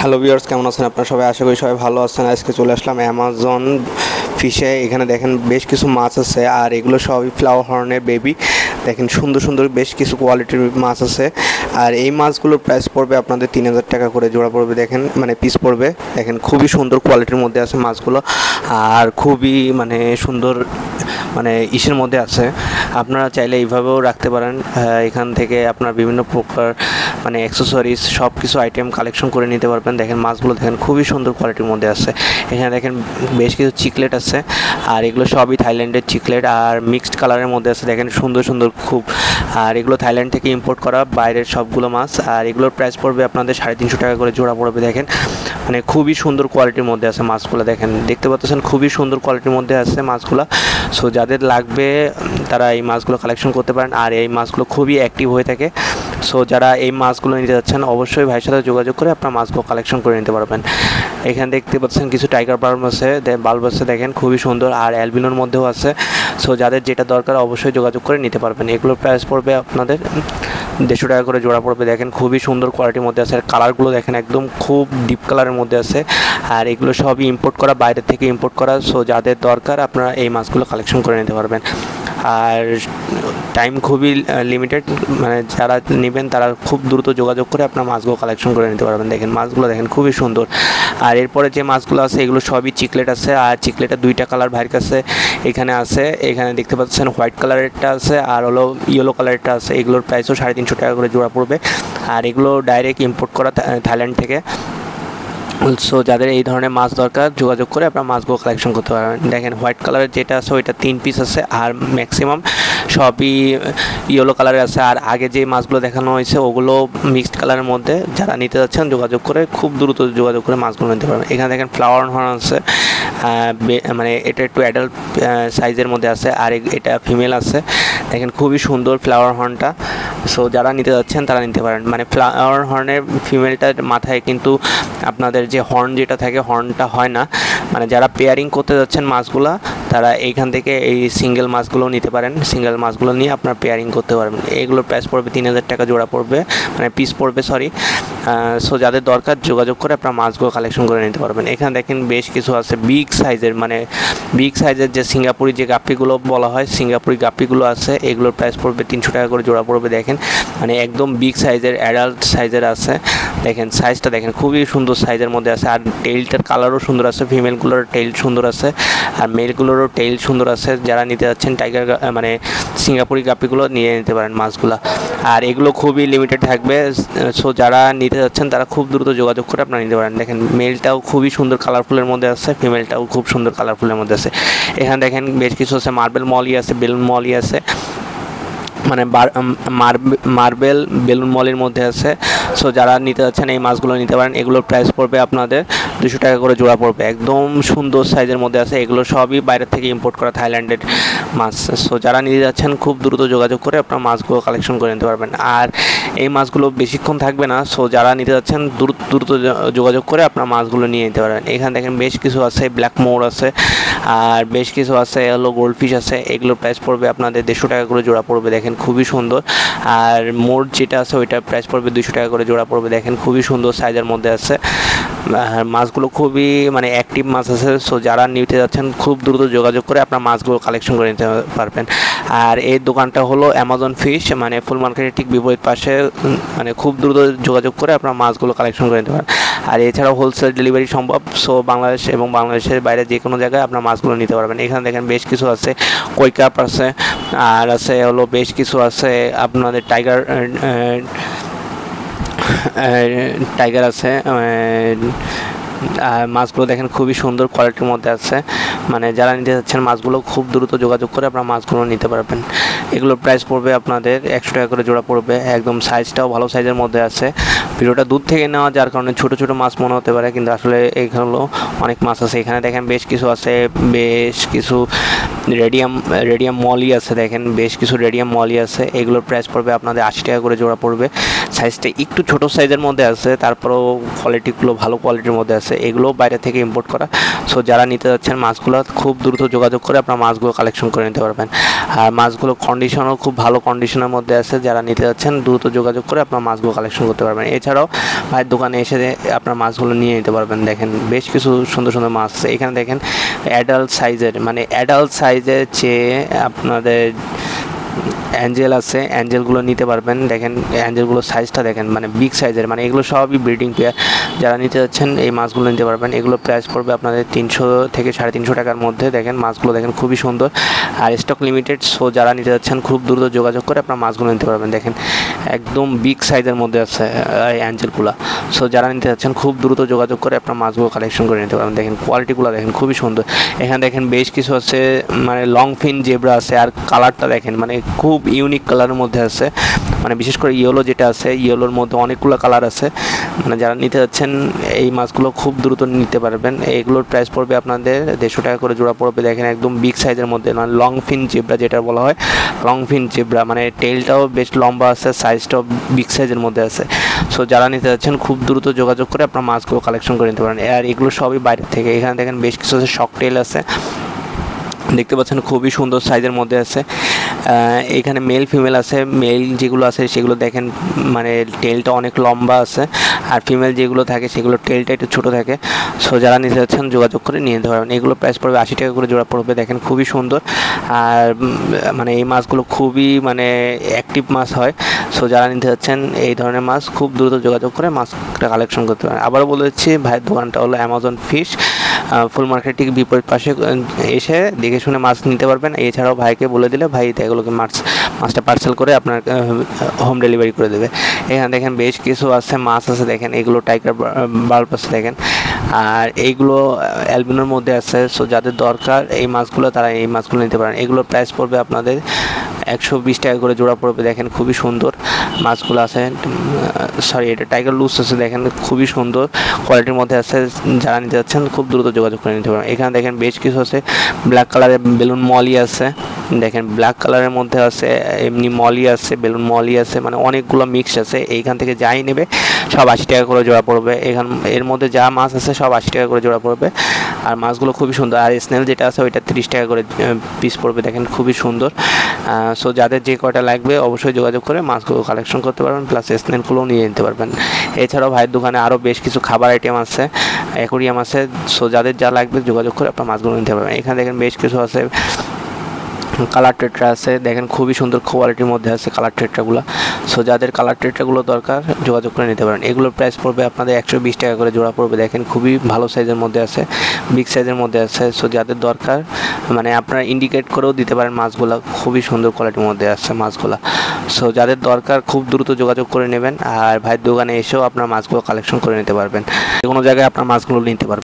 Hello viewers, কেমন আছেন আপনারা সবাই? আশা করি সবাই ভালো আছেন। আজকে চলে আসলাম অ্যামাজন ফিশে। এখানে দেখেন বেশ কিছু মাছ আছে, আর এগুলো সবই ফ্লাওয়ার হর্নের বেবি। দেখেন সুন্দর সুন্দর বেশ কিছু কোয়ালিটির মাছ আছে, আর এই মাছগুলোর প্রাইস পড়বে আপনাদের 3000 টাকা করে জোড়া পড়বে। দেখেন পিস পড়বে। দেখেন খুবই সুন্দর কোয়ালিটির মধ্যে আছে মাছগুলো, আর খুবই সুন্দর ইসের মধ্যে আছে। আপনারা চাইলে এইভাবেও রাখতে পারেন। এখান থেকে আপনার বিভিন্ন প্রকার অ্যাক্সেসরিজ সব কিছু আইটেম কালেকশন করে নিতে পারবেন। দেখেন মাছগুলো দেখেন খুবই সুন্দর কোয়ালিটির মধ্যে আছে। এখানে দেখেন বেশ কিছু চিকলেট আছে, আর এগুলো সবই থাইল্যান্ডের চিকলেট, আর মিক্সড কালারের মধ্যে আছে। দেখেন সুন্দর সুন্দর খুব, আর এগুলো থাইল্যান্ড থেকে ইম্পোর্ট করা বাইরের সবগুলো মাছ, আর এগুলোর প্রাইস পড়বে আপনাদের 350 টাকা করে জোড়া পড়বে। দেখেন খুবই সুন্দর কোয়ালিটির মধ্যে আছে মাছগুলো। দেখেন দেখতে পাচ্ছেন খুবই সুন্দর কোয়ালিটির মধ্যে আছে মাছগুলো। সো যাদের লাগবে তারা এই মাছগুলো কালেকশন করতে পারেন, আর এই মাছগুলো খুবই অ্যাক্টিভ হয়ে থাকে। সো যারা এই মাছগুলো নিতে যাচ্ছেন অবশ্যই ভাইয়ের সাথে যোগাযোগ করে আপনার মাছগুলো কালেকশন করে নিতে পারবেন। এখানে দেখতে পাচ্ছেন কিছু টাইগার বাল্ব আছে, দেখেন খুবই সুন্দর, আর অ্যালবিনোর মধ্যেও আছে। সো যাদের যেটা দরকার অবশ্যই যোগাযোগ করে নিতে পারবেন। এগুলোর প্রাইস পড়বে আপনাদের 150 টাকা করে জোড়া পড়বে। দেখেন খুবই সুন্দর কোয়ালিটির মধ্যে আছে, আর কালারগুলো দেখেন একদম খুব ডিপ কালারের মধ্যে আছে, আর এগুলো সবই ইম্পোর্ট করা, বাইরে থেকে ইম্পোর্ট করা। সো যাদের দরকার আপনারা এই মাছগুলো কালেকশন করে নিতে পারবেন। আর টাইম খুবই লিমিটেড, যারা নেবেন তারা খুব দ্রুত যোগাযোগ করে আপনার মাছগুলো কালেকশন করে নিতে পারবেন। দেখেন মাছগুলো দেখেন খুবই সুন্দর। আর এরপরে যে মাছগুলো আছে এগুলো সবই চিকলেট আছে, আর চিকলেটের 2টা কালার ভাইয়ের কাছে এখানে আছে। এখানে দেখতে পাচ্ছেন হোয়াইট কালারেরটা আছে, আর হলো ইয়েলো কালারেরটা আছে। এগুলোর প্রাইসও 350 টাকা করে জোড়া পড়বে, আর এগুলো ডাইরেক্ট ইম্পোর্ট করা থাইল্যান্ড থেকে। সো যাদের এই ধরনের মাছ দরকার যোগাযোগ করে আপনার মাছগুলো কালেকশন করতে পারবেন। দেখেন হোয়াইট কালারের যেটা আছে ওইটা 3 পিস আছে, আর ম্যাক্সিমাম সবই ইয়েলো কালারের আছে। আর আগে যে মাছগুলো দেখানো হয়েছে ওগুলো মিক্সড কালারের মধ্যে। যারা নিতে যাচ্ছেন যোগাযোগ করে খুব দ্রুত যোগাযোগ করে মাছগুলো নিতে পারবেন। এখানে দেখেন ফ্লাওয়ার হর্ন আছে, এটা একটু অ্যাডাল্ট সাইজের মধ্যে আছে, আর এটা ফিমেল আছে। দেখেন খুবই সুন্দর ফ্লাওয়ার হর্নটা। সো যারা নিতে যাচ্ছেন তারা নিতে পারেন। ফ্লাওয়ার হর্নের ফিমেলটার মাথায় কিন্তু আপনাদের যে হর্ন যেটা থাকে হর্নটা হয় না। যারা পেয়ারিং করতে যাচ্ছেন মাছগুলা তারা এইখান থেকে এই সিঙ্গেল মাছগুলো নিতে পারেন। সিঙ্গেল মাছগুলো নিয়ে আপনার পেয়ারিং করতে পারবেন। এগুলোর প্রাইস পড়বে 3000 টাকা জোড়া পড়বে, পিস পড়বে সরি। সো যাদের দরকার যোগাযোগ করে আপনার মাছগুলো কালেকশন করে নিতে পারবেন। এখানে দেখেন বেশ কিছু আছে বিগ সাইজের যে সিঙ্গাপুরি যে গাপ্পিগুলো বলা হয়, সিঙ্গাপুরি গাপ্পিগুলো আছে। এগুলোর প্রাইস পড়বে 300 টাকা করে জোড়া পড়বে। দেখেন একদম বিগ সাইজের অ্যাডাল্ট সাইজের আছে। দেখেন সাইজটা দেখেন খুবই সুন্দর সাইজের মধ্যে আছে, আর টেইলটার কালারও সুন্দর আছে। ফিমেলগুলোর টেইল সুন্দর আছে, আর মেলগুলোরও টেইল সুন্দর আছে। যারা নিতে যাচ্ছেন টাইগার সিঙ্গাপুরি গাপ্পিগুলো নিয়ে নিতে পারেন মাছগুলো, আর এগুলো খুবই লিমিটেড থাকবে। সো যারা নিতে যাচ্ছেন তারা খুব দ্রুত যোগাযোগ করে আপনারা নিতে পারেন। দেখেন মেলটাও খুবই সুন্দর কালারফুলের মধ্যে আছে, ফিমেলটাও খুব সুন্দর কালারফুলের মধ্যে আছে। এখানে দেখেন বেশ কিছু আছে, মার্বেল মলি আছে, বেলুন মলি আছে, মার্বেল বেলুন মলের মধ্যে আছে। সো যারা নিতে যাচ্ছেন এই মাছগুলো নিতে পারেন। এগুলোর প্রাইস পড়বে আপনাদের 200 টাকা করে জোড়া পড়বে। একদম সুন্দর সাইজের মধ্যে আছে। এগুলো সবই বাইরে থেকে ইম্পোর্ট করা থাইল্যান্ডের মাছ। সো যারা নিতে যাচ্ছেন খুব দ্রুত যোগাযোগ করে আপনার মাছগুলো কালেকশন করে নিতে পারবেন। আর এই মাছগুলো বেশিক্ষণ থাকবে না। সো যারা নিতে যাচ্ছেন দ্রুত যোগাযোগ করে আপনার মাছগুলো নিয়ে নিতে পারবেন। এখানে দেখেন বেশ কিছু আছে, ব্ল্যাক মোর আছে, আর বেশ কিছু আছে হলো গোল্ডফিশ আছে। এগুলোর প্রাইস পড়বে আপনাদের 150 টাকা করে জোড়া পড়বে। দেখেন খুবই সুন্দর। আর মোর যেটা আছে ওইটার প্রাইস পড়বে 200 টাকা করে জোড়া পড়বে। দেখেন খুবই সুন্দর সাইজের মধ্যে আছে। মাছগুলো খুবই অ্যাক্টিভ মাছ আছে। সো যারা নিতে যাচ্ছেন খুব দ্রুত যোগাযোগ করে আপনার মাছগুলো কালেকশন করে নিতে পারবেন। আর এই দোকানটা হলো অ্যামাজন ফিশ, ফুল মার্কেটের ঠিক বিপরীত পাশে। খুব দ্রুত যোগাযোগ করে আপনার মাছগুলো কালেকশন করে নিতে পারেন। আর এছাড়াও হোলসেল ডেলিভারি সম্ভব। সো বাংলাদেশ এবং বাংলাদেশের বাইরে যে কোনো জায়গায় আপনার মাছগুলো নিতে পারবেন। এখানে দেখেন বেশ কিছু আছে, কই কাপ আছে, আর আছে হলো বেশ কিছু আছে আপনাদের টাইগার আছে। মাছগুলো দেখেন খুবই সুন্দর কোয়ালিটির মধ্যে আছে। যারা নিতে যাচ্ছেন মাছগুলো খুব দ্রুত যোগাযোগ করে আপনার মাছগুলো নিতে পারবেন। এগুলোর প্রাইস পড়বে আপনাদের 100 টাকা করে জোড়া পড়বে। একদম সাইজটাও ভালো সাইজের মধ্যে আছে। ভিডিওটা দূর থেকে নেওয়া যার কারণে ছোট ছোট মাছ মনে হতে পারে, কিন্তু আসলে এগুলো অনেক মাছ আছে। এখানে দেখেন বেশ কিছু আছে, বেশ কিছু রেডিয়াম মলি আছে। দেখেন বেশ কিছু রেডিয়াম মলি আছে। এগুলোর প্রাইস পড়বে আপনাদের 80 টাকা করে জোড়া পড়বে। সাইজটা একটু ছোট সাইজের মধ্যে আছে, তারপরেও কোয়ালিটিগুলো ভালো কোয়ালিটির মধ্যে আছে। এগুলো বাইরে থেকে ইম্পোর্ট করা। সো যারা নিতে যাচ্ছেন মাছগুলো মাছগুলো খুব দ্রুত যোগাযোগ করে আপনার মাছগুলো কালেকশন করে নিতে পারবেন। আর মাছগুলো কন্ডিশনও খুব ভালো কন্ডিশনের মধ্যে আছে, যারা নিতে যাচ্ছেন দ্রুত যোগাযোগ করে আপনার মাছগুলো কালেকশন করতে পারবেন। এছাড়াও ভাইয়ের দোকানে এসে আপনার মাছগুলো নিয়ে নিতে পারবেন। দেখেন বেশ কিছু সুন্দর সুন্দর মাছ আছে এখানে। দেখেন অ্যাডাল্ট সাইজের চেয়ে আপনাদের অ্যাঞ্জেল আছে, অ্যাঞ্জেলগুলো নিতে পারবেন। দেখেন অ্যাঞ্জেলগুলোর সাইজটা দেখেন, মানে বিগ সাইজের, মানে এগুলো সবই ব্রিডিং পেয়ার। যারা নিতে যাচ্ছেন এই মাছগুলো নিতে পারবেন। এগুলো প্রাইস পড়বে আপনাদের 300 থেকে 350 টাকার মধ্যে। দেখেন মাছগুলো দেখেন খুবই সুন্দর আর স্টক লিমিটেড। সো যারা নিতে যাচ্ছেন খুব দ্রুত যোগাযোগ করে আপনার মাছগুলো নিতে পারবেন। দেখেন একদম বিগ সাইজের মধ্যে আছে এই অ্যাঞ্জেলগুলো। সো যারা নিতে যাচ্ছেন খুব দ্রুত যোগাযোগ করে আপনার মাছগুলো কালেকশন করে নিতে পারবেন। দেখেন কোয়ালিটিগুলো দেখেন খুবই সুন্দর। এখানে দেখেন বেশ কিছু আছে, মানে লং ফিন জেব্রা আছে। আর কালারটা দেখেন মানে খুব ইউনিক কালারের মধ্যে আছে, মানে বিশেষ করে ইয়েলো যেটা আছে, ইয়েলোর মধ্যে অনেকগুলো কালার আছে। মানে যারা নিতে যাচ্ছেন এই মাছগুলো খুব দ্রুত নিতে পারবেন। এগুলোর প্রাইস পড়বে আপনাদের 150 টাকা করে জোড়া পড়বে। দেখেন একদম বিগ সাইজের মধ্যে, মানে লং ফিন জেব্রা যেটা বলা হয়, লং ফিন জেব্রা, মানে টেলটাও বেশ লম্বা আছে, সাইজটাও বিগ সাইজের মধ্যে আছে। সো যারা নিতে যাচ্ছেন খুব দ্রুত যোগাযোগ করে আপনার মাছগুলো কালেকশন করে নিতে পারেন। আর এগুলো সবই বাইরের থেকে। এখানে দেখেন বেশ কিছু আছে, শক টেল আছে, দেখতে পাচ্ছেন খুবই সুন্দর সাইজের মধ্যে আছে। এখানে মেল ফিমেল আছে। মেল যেগুলো আছে সেগুলো দেখেন মানে টেলটা অনেক লম্বা আছে, আর ফিমেল যেগুলো থাকে সেগুলো টেলটা একটু ছোটো থাকে। সো যারা নিতে যাচ্ছেন যোগাযোগ করে নিয়ে নিতে পারবেন। এগুলো প্রাইস পড়বে 80 টাকা করে জোড়া পড়বে। দেখেন খুবই সুন্দর, আর মানে এই মাছগুলো খুবই মানে অ্যাক্টিভ মাছ হয়। সো যারা নিতে যাচ্ছেন এই ধরনের মাছ খুব দ্রুত যোগাযোগ করে মাছটা কালেকশন করতে পারেন। আবারও বলে দিচ্ছি ভাইয়ের দোকানটা হলো অ্যামাজন ফিশ, ফুল মার্কেট ঠিক বিপরীত পাশে এসে দেখে শুনে মাছ নিতে পারবেন। এছাড়াও ভাইকে বলে দিলে ভাই এগুলোকে মাছটা পার্সেল করে আপনার হোম ডেলিভারি করে দেবে। এখানে দেখেন বেশ কিছু আছে, মাছ আছে। দেখেন এগুলো টাইগার বাল্ব আছে দেখেন, আর এইগুলো অ্যালবিনোর মধ্যে আছে। সো যাদের দরকার এই মাছগুলো তারা এই মাছগুলো নিতে পারেন। এগুলোর প্রাইস পড়বে আপনাদের 120 টাকা করে জোড়া পড়বে। দেখেন খুবই সুন্দর মাছগুলো আছে। সরি, এটা টাইগার লুস আছে। দেখেন খুবই সুন্দর কোয়ালিটির মধ্যে আছে। যারা নিতে যাচ্ছেন খুব দ্রুত যোগাযোগ করে নিতে পারেন। এখানে দেখেন বেশ কিছু আছে, ব্ল্যাক কালারের বেলুন মলি আছে। দেখেন ব্ল্যাক কালারের মধ্যে আছে, এমনি মলি আছে, বেলুন মলি আছে, মানে অনেকগুলো মিক্স আছে। এইখান থেকে যাই নেবে সব 80 টাকা করে জোড়া পড়বে। এর মধ্যে যা মাছ আছে সব 80 টাকা করে জোড়া পড়বে। আর মাছগুলো খুবই সুন্দর। আর স্নেল যেটা আছে ওইটা 30 টাকা করে পিস পড়বে। দেখেন খুবই সুন্দর। সো যাদের যে কয়টা লাগবে অবশ্যই যোগাযোগ করে মাছগুলো কালেকশন করতে পারবেন, প্লাস স্নেলগুলোও নিয়ে নিতে পারবেন। এছাড়াও ভাইয়ের দোকানে আরও বেশ কিছু খাবার আইটেম আছে, অ্যাকোরিয়াম আছে। সো যাদের যা লাগবে যোগাযোগ করে আপনার মাছগুলো নিতে পারবেন। এখানে দেখেন বেশ কিছু আছে, কালার টেট্রা আছে। দেখেন খুবই সুন্দর কোয়ালিটির মধ্যে আছে কালার টেট্রাগুলো। সো যাদের কালার টেট্রাগুলো দরকার যোগাযোগ করে নিতে পারেন। এগুলোর প্রাইস পড়বে আপনাদের 120 টাকা করে জোড়া পড়বে। দেখেন খুবই ভালো সাইজের মধ্যে আছে, বিগ সাইজের মধ্যে আছে। সো যাদের দরকার মানে আপনারা ইন্ডিকেট করেও দিতে পারেন মাছগুলো, খুবই সুন্দর কোয়ালিটির মধ্যে আছে মাছগুলো। সো যাদের দরকার খুব দ্রুত যোগাযোগ করে নেবেন। আর ভাইয়ের দোকানে এসেও আপনার মাছগুলো কালেকশন করে নিতে পারবেন, যে কোনো জায়গায় আপনার মাছগুলো নিতে পারবেন।